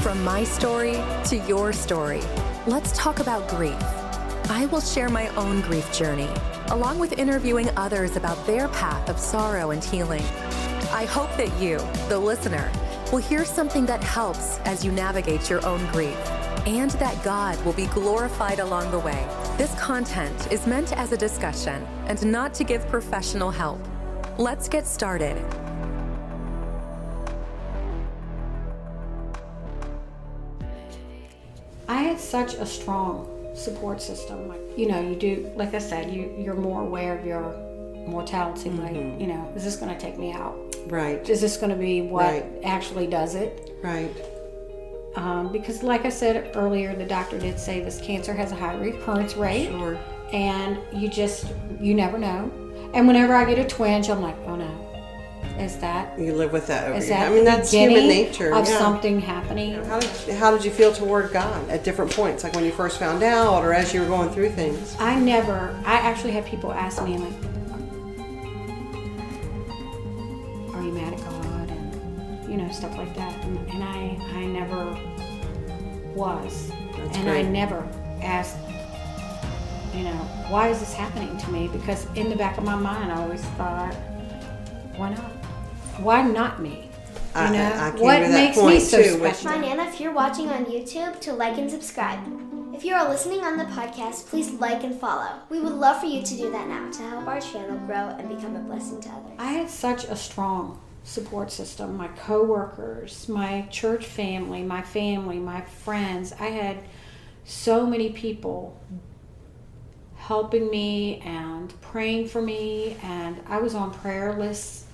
From my story to your story, let's talk about grief. I will share my own grief journey, along with interviewing others about their path of sorrow and healing. I hope that you, the listener, will hear something that helps as you navigate your own grief, and that God will be glorified along the way. This content is meant as a discussion and not to give professional help. Let's get started. I had such a strong support system. You do, like I said, you're more aware of your mortality. Mm-hmm. Like, is this going to take me out? Right. Is this going to be what Right. actually does it? Right. Because like I said earlier, the doctor did say this cancer has a high recurrence rate. Sure. And you never know. And whenever I get a twinge, I'm like, oh no. Is that? You live with that over Is you. that I mean, that's human nature. Of yeah. something happening? How did you feel toward God at different points, like when you first found out, or as you were going through things? I actually had people ask me, like, are you mad at God? And, stuff like that. And I never was. That's and great. I never asked, why is this happening to me? Because in the back of my mind, I always thought, why not? Why not me? I came what to that makes point me so too, special? Remind Anna, if you're watching on YouTube, to like and subscribe. If you are listening on the podcast, please like and follow. We would love for you to do that now to help our channel grow and become a blessing to others. I had such a strong support system. My coworkers, my church family, my friends. I had so many people helping me and praying for me, and I was on prayer lists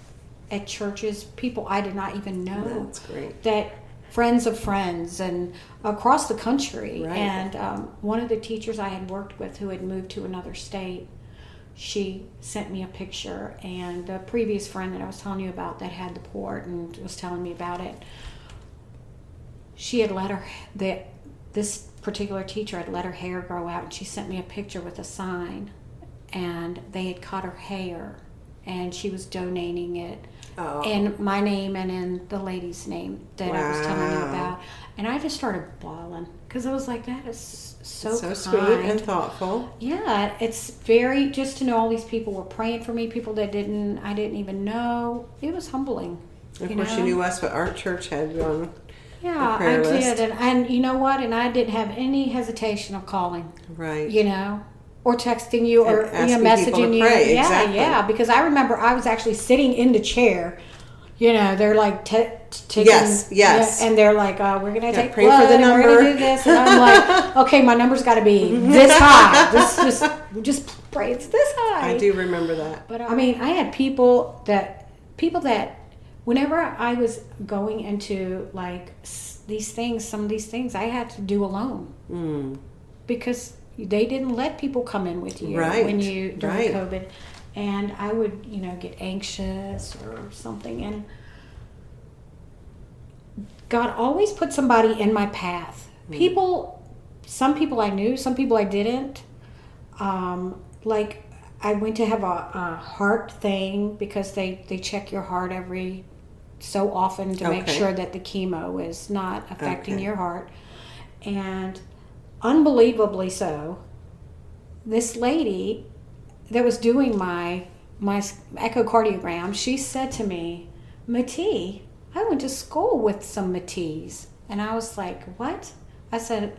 at churches, people I did not even know. That's great. That friends of friends and across the country. Right. And one of the teachers I had worked with who had moved to another state, she sent me a picture, and the previous friend that I was telling you about that had the port and was telling me about it, she had this particular teacher had let her hair grow out, and she sent me a picture with a sign, and they had cut her hair, and she was donating it in my name and in the lady's name that I was telling you about. And I just started bawling because I was like, that is so kind. sweet and thoughtful. Yeah, it's very, just to know all these people were praying for me, people that I didn't even know. It was humbling. Of course, you knew us, but our church had you on yeah, the prayer I list. did. And you know what? And I didn't have any hesitation of calling. Right. Or texting you or asking messaging people to you. pray, Yeah, exactly. yeah. Because I remember I was actually sitting in the chair. They're like taking. Yes. Yeah, and they're like, we're going to take pray blood for the and we're going number. to do this. And I'm like, okay, my number's got to be this high. Just pray it's this high. I do remember that. But I had people that whenever I was going into like some of these things, I had to do alone. Because they didn't let people come in with you during COVID, and I would get anxious or something, and God always put somebody in my path. Some people I knew, some people I didn't. Like I went to have a heart thing because they check your heart every so often to make sure that the chemo is not affecting your heart, and unbelievably so, this lady that was doing my echocardiogram, she said to me, Matee, I went to school with some Matees. And I was like, what? I said,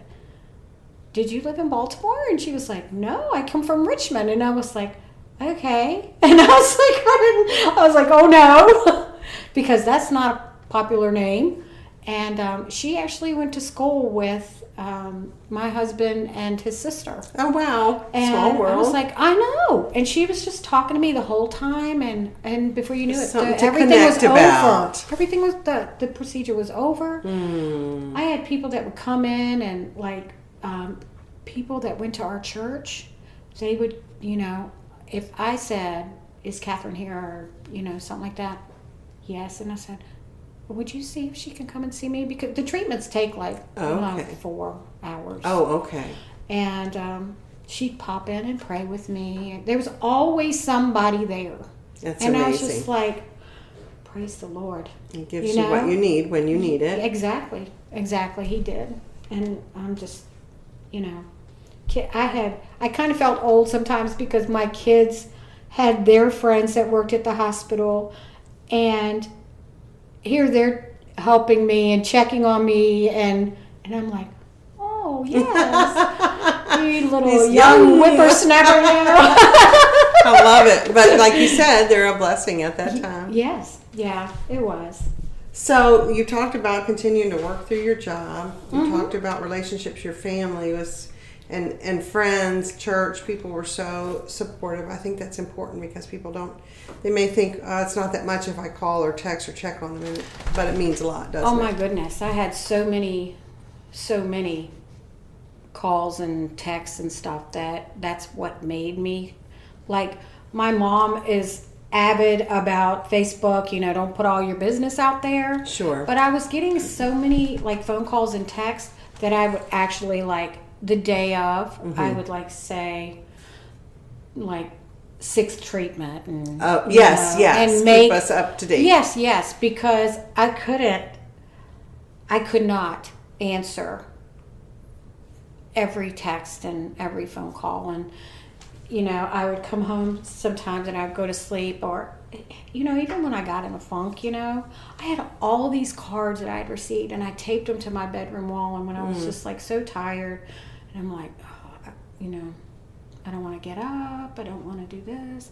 did you live in Baltimore? And she was like, no, I come from Richmond. And I was like, okay. And I was like, oh no, because that's not a popular name. And she actually went to school with my husband and his sister. Oh, wow. And small world. I was like, I know. And she was just talking to me the whole time. And before you knew it, Something to everything was connect about. over. Everything was, the procedure was over. I had people that would come in and like, people that went to our church, they would, if I said, is Catherine here, or, something like that, yes. And I said, would you see if she can come and see me? Because the treatments take like 4 hours. Oh, okay. And she'd pop in and pray with me. There was always somebody there. That's and amazing. I was just like, praise the Lord. He gives you what you need when you need it. Exactly. He did. And I'm just, I kind of felt old sometimes because my kids had their friends that worked at the hospital, and here they're helping me and checking on me, and I'm like, oh yes, you little young whippersnapper. I love it. But like you said, they're a blessing at that time. Yes. Yeah, it was. So you talked about continuing to work through your job. You talked about relationships, your family was, and friends, church. People were so supportive. I think that's important because people they may think, it's not that much if I call or text or check on them, but it means a lot, doesn't it? Oh my goodness. I had so many calls and texts and stuff that's what made me, like, my mom is avid about Facebook, don't put all your business out there. Sure. But I was getting so many like phone calls and texts that I would actually, like, the day of, I would like say like 6th treatment and yes, and keep us up to date. Yes, because I could not answer every text and every phone call, and I would come home sometimes and I'd go to sleep, or, even when I got in a funk, I had all these cards that I had received, and I taped them to my bedroom wall, and when I was just like so tired, and I'm like, I don't want to get up, I don't want to do this,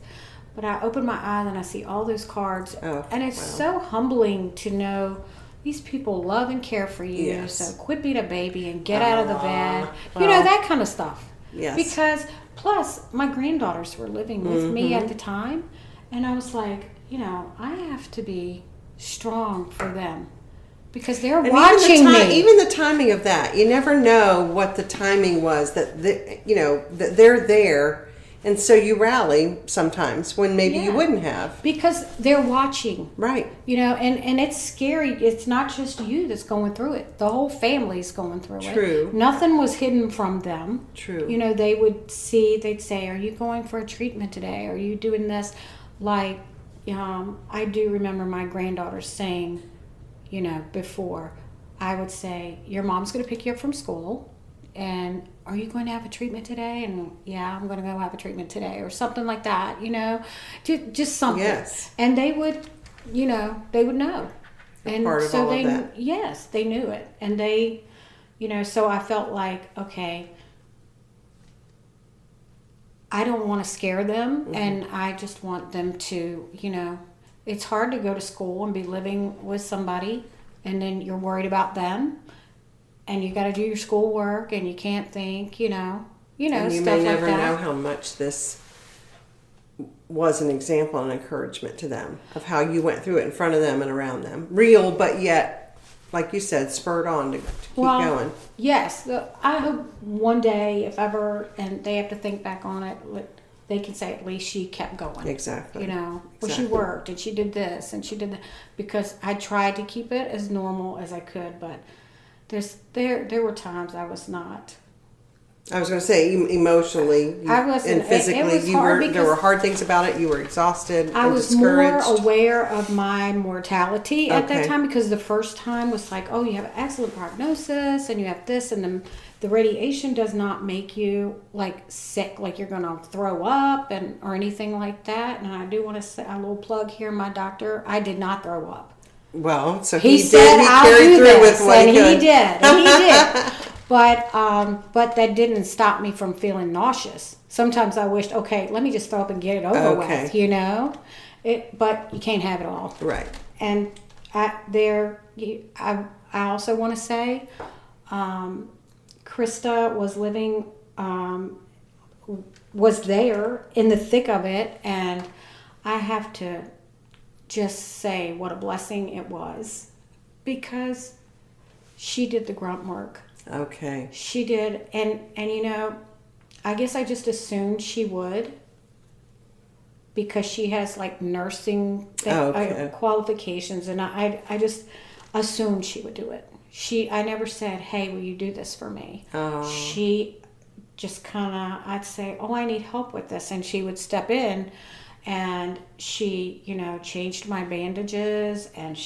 but I open my eyes and I see all those cards, and it's so humbling to know these people love and care for you, so quit being a baby and get out of the bed, that kind of stuff. Yes. Because plus my granddaughters were living with me at the time, and I was like, I have to be strong for them because they're watching me. Even the timing of that, you never know what the timing was that that they're there, and so you rally sometimes when maybe you wouldn't have, because they're watching, right? And it's scary. It's not just you that's going through it; the whole family's going through it. True. Nothing was hidden from them. True. They'd say, "Are you going for a treatment today? Are you doing this?" Like, I do remember my granddaughters saying, before, I would say, "Your mom's going to pick you up from school, and are you going to have a treatment today?" And yeah, I'm going to go have a treatment today, or something like that, just something. Yes. And they would, they would know. And part of so all of that. Yes, they knew it. And they, so I felt like, okay, I don't want to scare them, and I just want them to, it's hard to go to school and be living with somebody, and then you're worried about them, and you got to do your schoolwork, and you can't think, and you stuff may never like that. know how much this was an example and encouragement to them of how you went through it in front of them and around them. Real, but yet, like you said, spurred on to keep going. Yes. I hope one day, if ever, and they have to think back on it, they can say at least she kept going. Exactly. Well, she worked and she did this and she did that, because I tried to keep it as normal as I could, but there were times I was not. I was going to say, emotionally and physically, there were hard things about it. You were exhausted. I was discouraged. more aware of my mortality at that time, because the first time was like, oh, you have an excellent prognosis and you have this, and the radiation does not make you like sick, like you're going to throw up or anything like that. And I do want to say a little plug here. My doctor, I did not throw up. Well, so he said, he I'll carried do through this, with what and he could. he did. But that didn't stop me from feeling nauseous. Sometimes I wished, okay, let me just throw up and get it over with, But you can't have it all. Right. And I also want to say, Krista was living, was there in the thick of it, and I have to just say what a blessing it was, because she did the grunt work. Okay. She did, and I guess I just assumed she would, because she has like nursing qualifications, and I just assumed she would do it. I never said, "Hey, will you do this for me?" Oh. She just kind of, I'd say, "Oh, I need help with this," and she would step in, And she, changed my bandages, and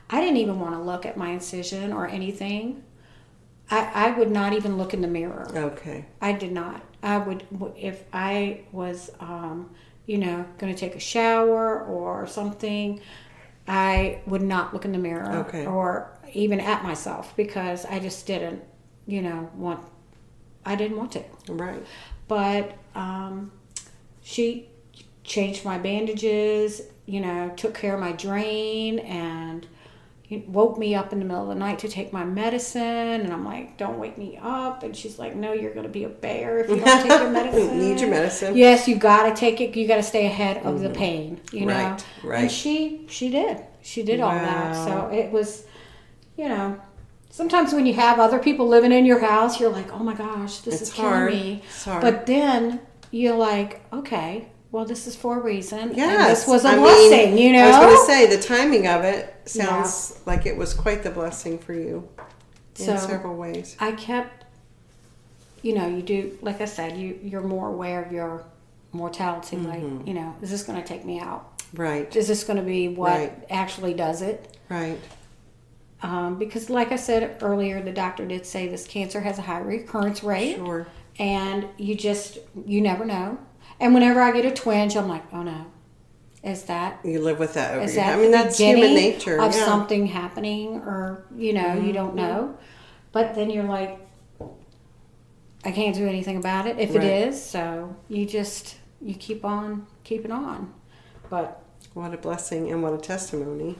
I didn't even want to look at my incision or anything. I would not even look in the mirror. Okay. I did not. I would, if I was, going to take a shower or something, I would not look in the mirror or even at myself, because I just didn't, I didn't want to. Right. But she changed my bandages, took care of my drain, and woke me up in the middle of the night to take my medicine. And I'm like, don't wake me up. And she's like, no, you're going to be a bear if you don't take your medicine. Need your medicine. Yes, you got to take it. You got to stay ahead of the pain, Right. And she did. She did all that. So it was, sometimes when you have other people living in your house, you're like, oh my gosh, this is killing me. It's hard. But then you're like, okay, well, this is for a reason. Yes. And this was a blessing, I was going to say, the timing of it sounds like it was quite the blessing for you in several ways. I kept, you do, like I said, you're more aware of your mortality. Mm-hmm. Like, is this going to take me out? Right. Is this going to be what actually does it? Right. Because like I said earlier, the doctor did say this cancer has a high recurrence rate. Sure. And you never know. And whenever I get a twinge, I'm like, oh no. Is that... You live with that over is your that head. I mean, that's human nature. Of something happening, or, you don't know. But then you're like, I can't do anything about it if it is. So you keep on keeping on. But... What a blessing and what a testimony.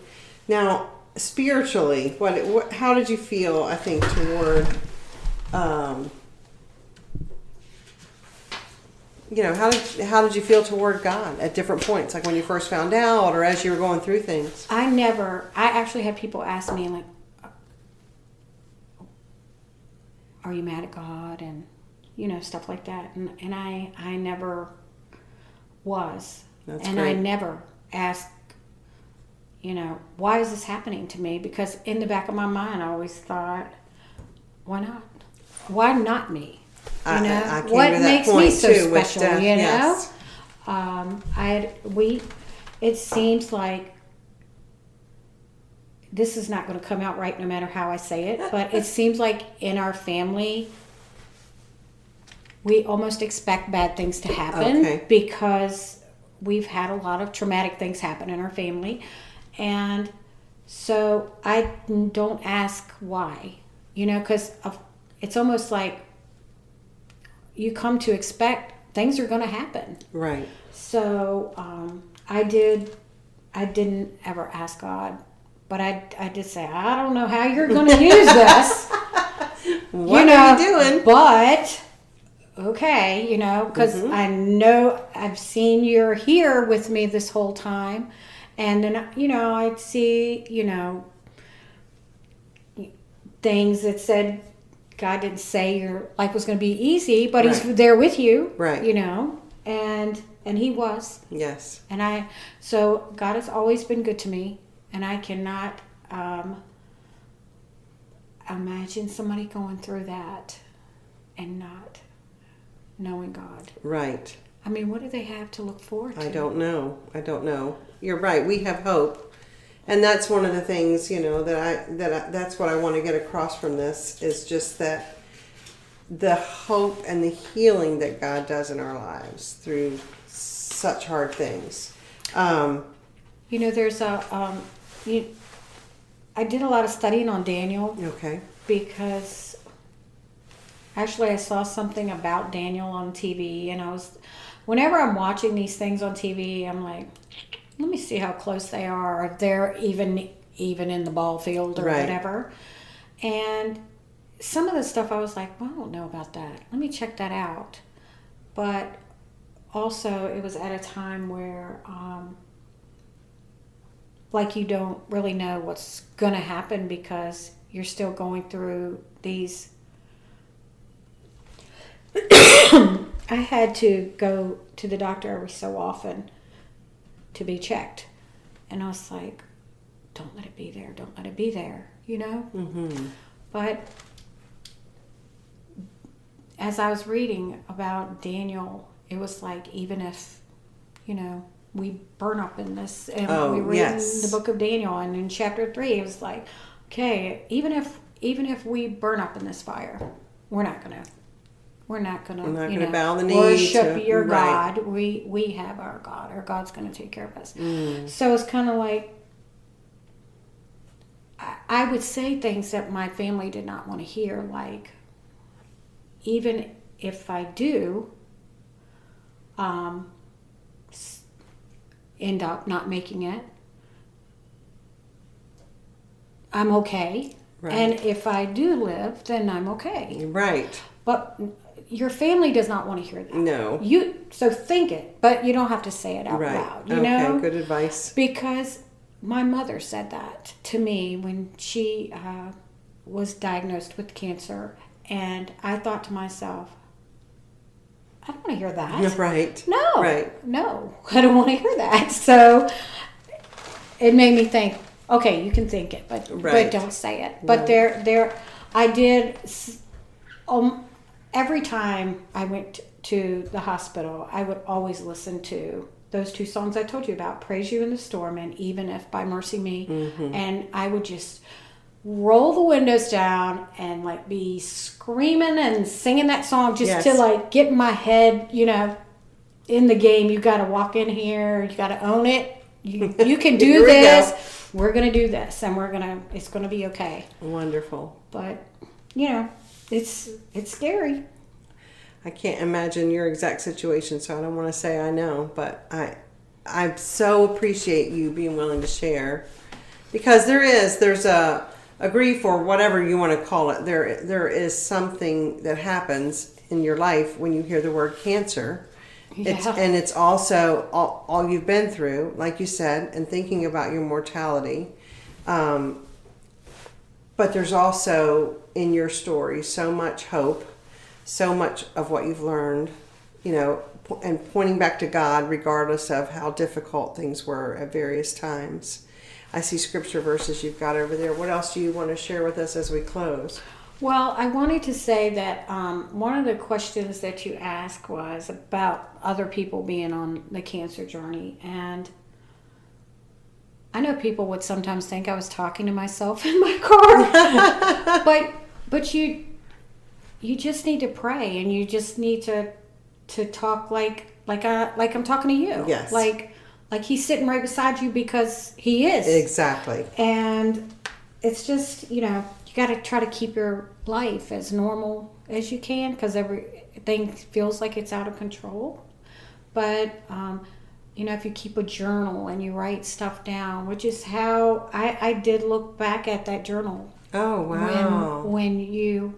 Now, spiritually, how did you feel, I think, toward... how did you feel toward God at different points, like when you first found out or as you were going through things? I actually had people ask me, like, are you mad at God? And, stuff like that. And I never was. That's and great. I never asked, why is this happening to me? Because in the back of my mind, I always thought, why not? Why not me? I came What to that makes point me so too, with special? death, yes. It seems like this is not going to come out right, no matter how I say it. But it seems like in our family, we almost expect bad things to happen because we've had a lot of traumatic things happen in our family, and so I don't ask why, because it's almost like you come to expect things are going to happen. Right. So I didn't ever ask God, but I did say, I don't know how you're going to use this. What are you doing? But okay, because I know I've seen you're here with me this whole time, and then I'd see things that said God didn't say your life was going to be easy, but He's there with you, right? And He was. Yes. And so God has always been good to me, and I cannot imagine somebody going through that and not knowing God. Right. I mean, what do they have to look forward to? I don't know. You're right. We have hope. And that's one of the things, that's what I want to get across from this, is just that the hope and the healing that God does in our lives through such hard things. There's I did a lot of studying on Daniel. Okay. Because actually I saw something about Daniel on TV, and whenever I'm watching these things on TV, I'm like, let me see how close they are, if they're even in the ball field or whatever. And some of the stuff I was like, well, I don't know about that. Let me check that out. But also it was at a time where like you don't really know what's going to happen, because you're still going through these. I had to go to the doctor every so often to be checked. And I was like, don't let it be there. Don't let it be there, Mm-hmm. But as I was reading about Daniel, it was like, even if we burn up in this, and Oh, we read yes. in the book of Daniel, and in chapter 3, it was like, okay, even if we burn up in this fire, we're not gonna bow the knee worship to- your right. God. We have our God. Our God's gonna take care of us. So it's kind of like, I would say things that my family did not want to hear, like, even if I do end up not making it, I'm okay. Right. And if I do live, then I'm okay. Right. But your family does not want to hear that. No. So think it, but you don't have to say it out Right. loud. Okay, good advice. Because my mother said that to me when she was diagnosed with cancer, and I thought to myself, I don't want to hear that. Right. No. Right. No, I don't want to hear that. So it made me think, okay, you can think it, but don't say it. But I did. Every time I went to the hospital, I would always listen to those two songs I told you about, Praise You in the Storm and Even If by Mercy Me. Mm-hmm. And I would just roll the windows down and like be screaming and singing that song just to like get my head, in the game. You got to walk in here. You got to own it. You can do this. We're going to do this, and it's going to be okay. Wonderful. But, it's scary. I can't imagine your exact situation, so I don't want to say I know, but I so appreciate you being willing to share, because there's a grief, or whatever you want to call it. There is something that happens in your life when you hear the word cancer. Yeah. It's also all you've been through, like you said, and thinking about your mortality. But there's also in your story so much hope, so much of what you've learned, and pointing back to God regardless of how difficult things were at various times. I see scripture verses you've got over there. What else do you want to share with us as we close? Well, I wanted to say that one of the questions that you asked was about other people being on the cancer journey. And I know people would sometimes think I was talking to myself in my car. but you just need to pray, and you just need to talk like I'm talking to you. Yes. Like he's sitting right beside you, because he is. Exactly. And it's just, you got to try to keep your life as normal as you can, because everything feels like it's out of control. But, if you keep a journal and you write stuff down, which is how I did look back at that journal. Oh, wow. When you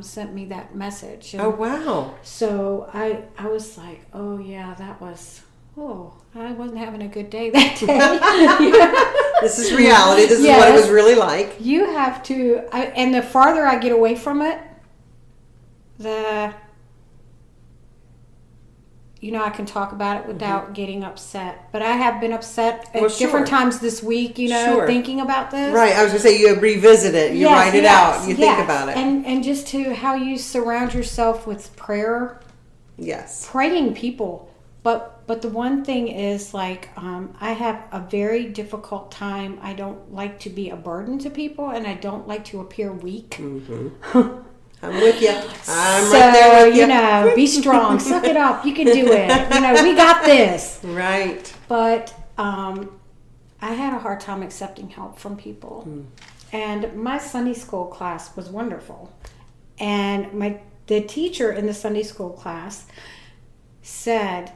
sent me that message. And oh, wow. so I was like, oh, yeah, I wasn't having a good day that day. This is reality. This is what it was really like. You have to, and the farther I get away from it, I can talk about it without getting upset. But I have been upset at different times this week, thinking about this. Right. I was going to say, you revisit it. You write it out. You think about it. And just to how you surround yourself with prayer. Yes. Praying people. But the one thing is, like, I have a very difficult time. I don't like to be a burden to people, and I don't like to appear weak. Mm-hmm. I'm with you. I'm right there with you. Be strong. Suck it up. You can do it. We got this. Right. But I had a hard time accepting help from people. And my Sunday school class was wonderful. And the teacher in the Sunday school class said,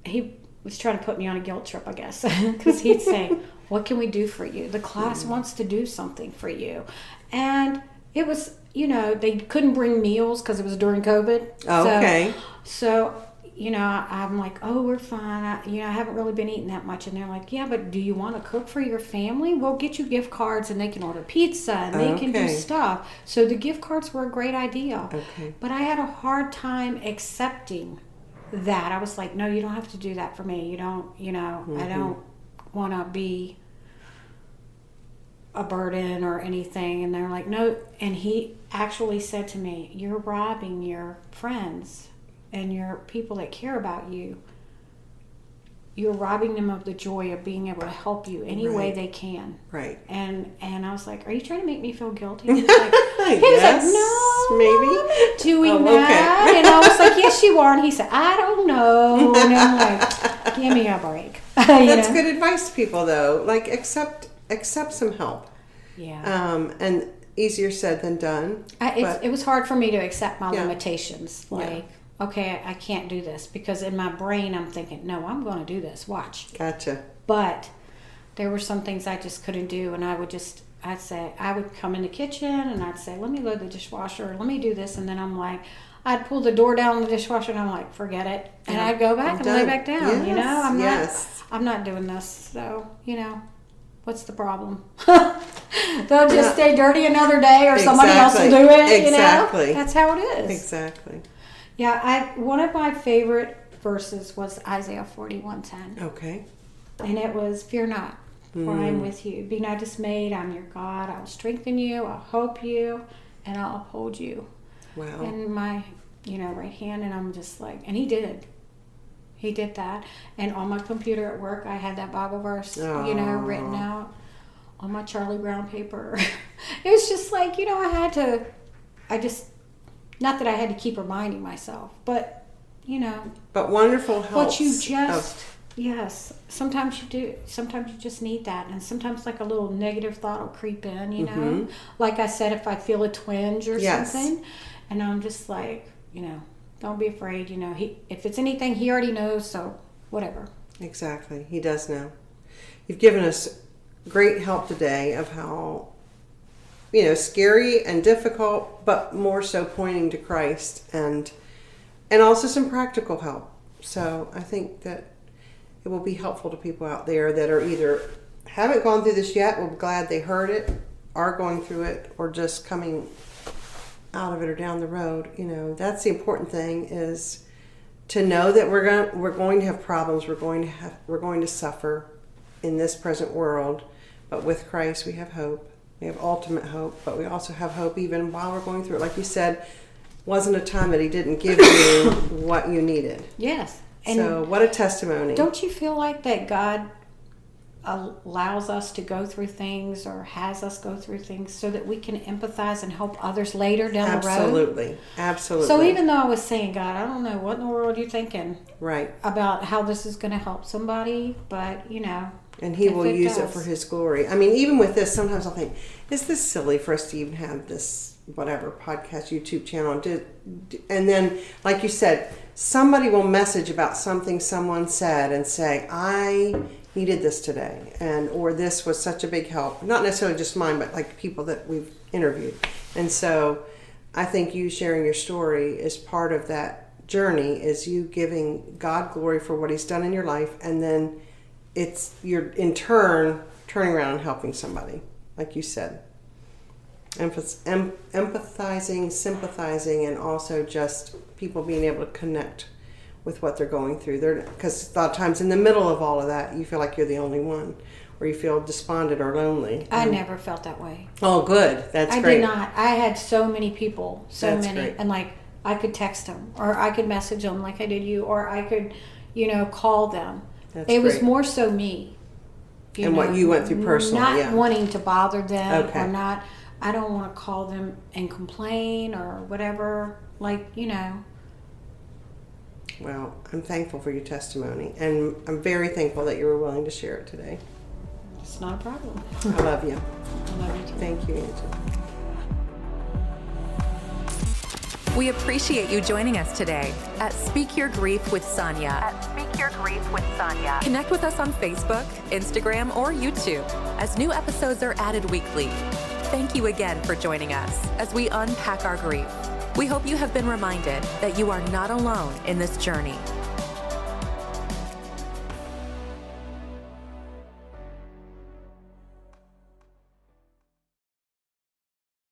he was trying to put me on a guilt trip, I guess, because he'd say, what can we do for you? The class wants to do something for you. And it was, they couldn't bring meals because it was during COVID. Oh, okay. So, I'm like, oh, we're fine. I haven't really been eating that much. And they're like, yeah, but do you want to cook for your family? We'll get you gift cards, and they can order pizza, and they can do stuff. So the gift cards were a great idea. Okay. But I had a hard time accepting that. I was like, no, you don't have to do that for me. You don't, I don't want to be a burden or anything. And they're like, no. And he actually said to me, you're robbing your friends and your people that care about you you're robbing them of the joy of being able to help you any way they can. Right. And I was like, are you trying to make me feel guilty? He was like, yes, no, maybe. I'm not doing that. Okay. And I was like, yes, you are. And he said, I don't know. And I'm like, give me a break. That's good advice to people, though. Like, accept some help. Yeah. And easier said than done. It was hard for me to accept my Yeah. limitations. Like, okay, I can't do this, because in my brain I'm thinking, no, I'm going to do this. Watch. Gotcha. But there were some things I just couldn't do, and I would come in the kitchen and I'd say, let me load the dishwasher, let me do this, and then I'm like, I'd pull the door down the dishwasher and I'm like, forget it, and I'd go back and lay back down. Yes, I'm not doing this, so what's the problem? They'll just stay dirty another day, or somebody else will do it. Exactly. That's how it is. Exactly. Yeah, one of my favorite verses was Isaiah 41:10. Okay. And it was, fear not, for I am with you. Be not dismayed, I'm your God. I will strengthen you, I'll help you, and I'll uphold you. Wow. In my, right hand, and I'm just like, and he did. He did that. And on my computer at work, I had that Bible verse, written out on my Charlie Brown paper. It was just like, not that I had to keep reminding myself, but, But wonderful helps. But you just, yes, sometimes you do. Sometimes you just need that. And sometimes like a little negative thought will creep in, Like I said, if I feel a twinge or something, and I'm just like, don't be afraid, if it's anything, he already knows, so whatever. Exactly. He does know. You've given us great help today of how, scary and difficult, but more so pointing to Christ, and also some practical help. So I think that it will be helpful to people out there that are either haven't gone through this yet, we're glad they heard it, are going through it, or just coming out of it or down the road. That's the important thing, is to know that we're going to have problems, we're going to suffer in this present world, but with Christ we have hope. We have ultimate hope, but we also have hope even while we're going through it. Like you said, wasn't a time that he didn't give you what you needed. Yes. And so what a testimony. Don't you feel like that God allows us to go through things, or has us go through things, so that we can empathize and help others later down the road? Absolutely. So even though I was saying, God, I don't know what in the world you're thinking about how this is going to help somebody, but and he will use it for his glory. I mean, even with this, sometimes I'll think, is this silly for us to even have this whatever podcast, YouTube channel? And then, like you said, somebody will message about something someone said and say, I needed this today, or this was such a big help. Not necessarily just mine, but like people that we've interviewed. And so I think you sharing your story is part of that journey, is you giving God glory for what he's done in your life, and then you're in turn turning around and helping somebody, like you said. Empathizing, sympathizing, and also just people being able to connect with what they're going through. Because a lot of times in the middle of all of that, you feel like you're the only one, or you feel despondent or lonely. I never felt that way. Oh, good. That's great. I did not. I had so many people, Great. And like I could text them, or I could message them like I did you, or I could, call them. It was more so me. What you went through personally. Not wanting to bother them, Okay. or not. I don't want to call them and complain or whatever. Well, I'm thankful for your testimony, and I'm very thankful that you were willing to share it today. It's not a problem. I love you. I love you too. Thank you, Angie. We appreciate you joining us today at Speak Your Grief with Sonia. Connect with us on Facebook, Instagram, or YouTube as new episodes are added weekly. Thank you again for joining us as we unpack our grief. We hope you have been reminded that you are not alone in this journey.